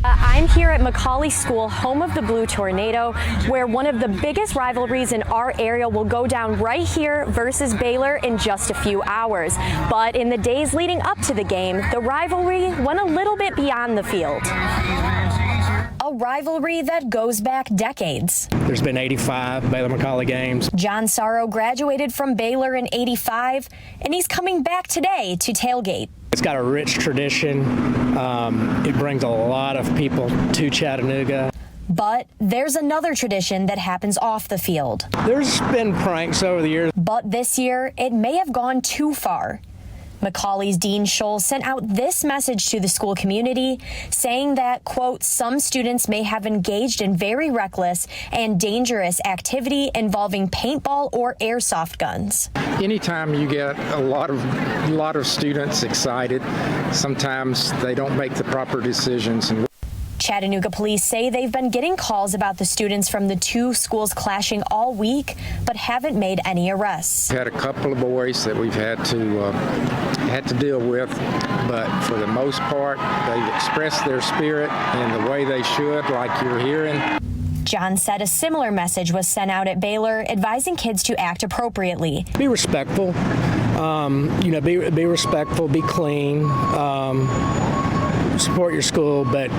I'm here at McCallie School, home of the Blue Tornado, where one of the biggest rivalries in our area will go down right here versus Baylor in just a few hours. But in the days leading up to the game, the rivalry went a little bit beyond the field. A rivalry that goes back decades. There's been 85 Baylor-McCallie games. John Sorrow graduated from Baylor in '85, and he's coming back today to tailgate. It's got a rich tradition. It brings a lot of people to Chattanooga. But there's another tradition that happens off the field. There's been pranks over the years. But this year, it may have gone too far. McCallie's Dean Scholl sent out this message to the school community, saying that, quote, some students may have engaged in very reckless and dangerous activity involving paintball or airsoft guns. Anytime you get a lot of students excited, sometimes they don't make the proper decisions. Chattanooga Police say they've been getting calls about the students from the two schools clashing all week, but haven't made any arrests. We've had a couple of boys that we've had to deal with, but for the most part, they've expressed their spirit in the way they should, like you're hearing. John said a similar message was sent out at Baylor, advising kids to act appropriately. Be respectful, be respectful, be clean, support your school, but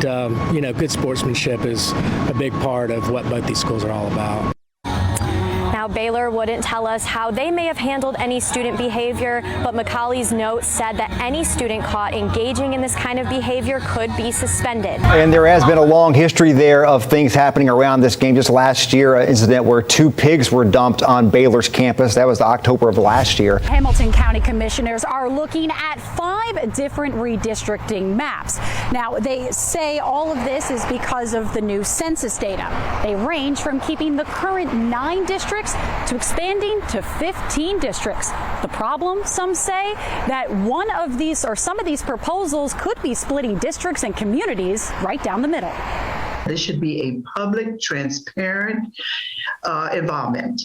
good sportsmanship is a big part of what both these schools are all about. Now, Baylor wouldn't tell us how they may have handled any student behavior, but McCallie's note said that any student caught engaging in this kind of behavior could be suspended. And there has been a long history there of things happening around this game. Just last year, an incident where 2 pigs were dumped on Baylor's campus. That was October of last year. Hamilton County commissioners are looking at 5 different redistricting maps. Now, they say all of this is because of the new census data. They range from keeping the current 9 districts to expanding to 15 districts. The problem, some say, that one of these or some of these proposals could be splitting districts and communities right down the middle. This should be a public, transparent involvement.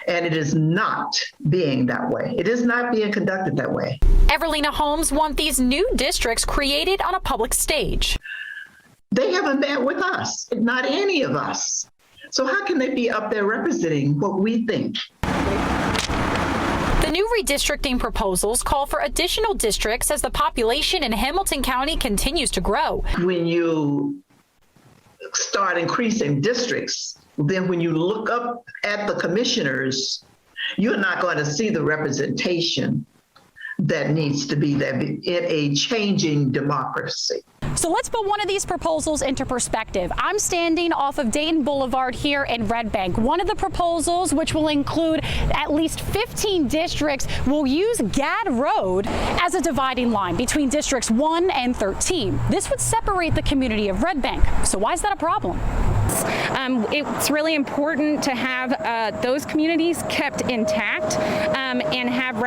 And it is not being that way. It is not being conducted that way. Evelina Holmes wants these new districts created on a public stage. They haven't met with us, not any of us. So how can they be up there representing what we think? The new redistricting proposals call for additional districts as the population in Hamilton County continues to grow. When you start increasing districts, then when you look up at the commissioners, you're not going to see the representation that needs to be there in a changing democracy. So let's put one of these proposals into perspective. I'm standing off of Dayton Boulevard here in Red Bank. One of the proposals, which will include at least 15 districts, will use Gadd Road as a dividing line between districts 1 and 13. This would separate the community of Red Bank. So why is that a problem? It's really important to have those communities kept intact and have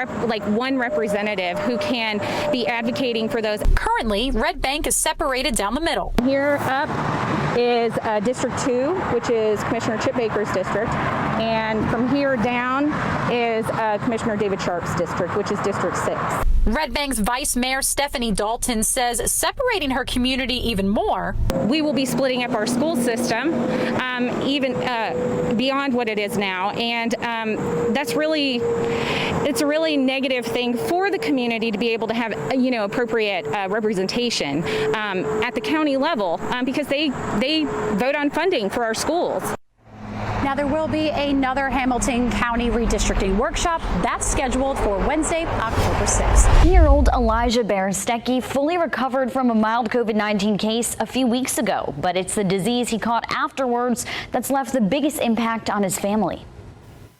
one representative who can be advocating for those. Currently, Red Bank is separated down the middle. Here up is District 2, which is Commissioner Chip Baker's district, and from here down is Commissioner David Sharp's district, which is District 6. Red Bank's Vice Mayor Stephanie Dalton says separating her community even more. We will be splitting up our school system even beyond what it is now, and it's a really negative thing for the community to be able to have appropriate representation at the county level because they vote on funding for our schools. Now, there will be another Hamilton County redistricting workshop that's scheduled for Wednesday, October 6th. 10-year-old Elijah Barastecki fully recovered from a mild COVID-19 case a few weeks ago, but it's the disease he caught afterwards that's left the biggest impact on his family.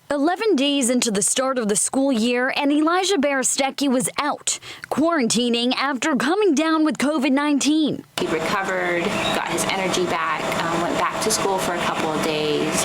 11 days into the start of the school year, and Elijah Barastecki was out, quarantining after coming down with COVID-19. He recovered, got his energy back, went back to school for a couple of days,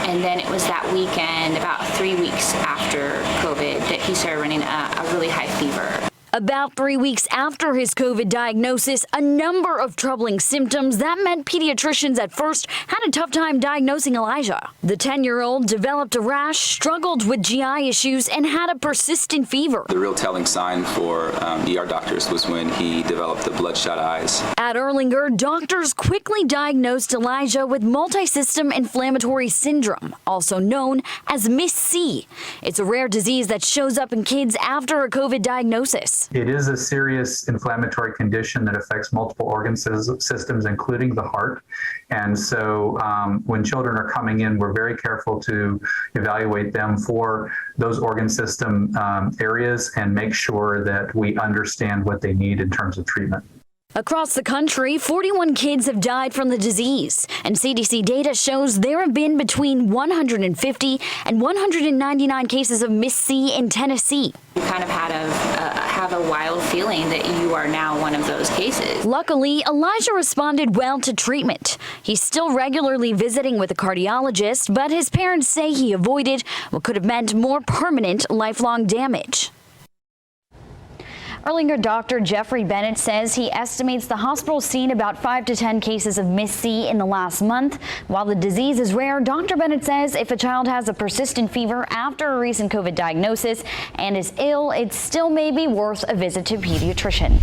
and then it was that weekend, about 3 weeks after COVID, that he started running a really high fever. About 3 weeks after his COVID diagnosis, a number of troubling symptoms that meant pediatricians at first had a tough time diagnosing Elijah. The 10-year-old developed a rash, struggled with GI issues, and had a persistent fever. The real telling sign for ER doctors was when he developed the bloodshot eyes. At Erlanger, doctors quickly diagnosed Elijah with multisystem inflammatory syndrome, also known as MIS-C. It's a rare disease that shows up in kids after a COVID diagnosis. It is a serious inflammatory condition that affects multiple organ systems, including the heart. And so when children are coming in, we're very careful to evaluate them for those organ system areas and make sure that we understand what they need in terms of treatment. Across the country, 41 kids have died from the disease, and CDC data shows there have been between 150 and 199 cases of MIS-C in Tennessee. You kind of have a wild feeling that you are now one of those cases. Luckily, Elijah responded well to treatment. He's still regularly visiting with a cardiologist, but his parents say he avoided what could have meant more permanent, lifelong damage. Erlanger Dr. Jeffrey Bennett says he estimates the hospital's seen about 5 to 10 cases of MIS-C in the last month. While the disease is rare, Dr. Bennett says if a child has a persistent fever after a recent COVID diagnosis and is ill, it still may be worth a visit to a pediatrician.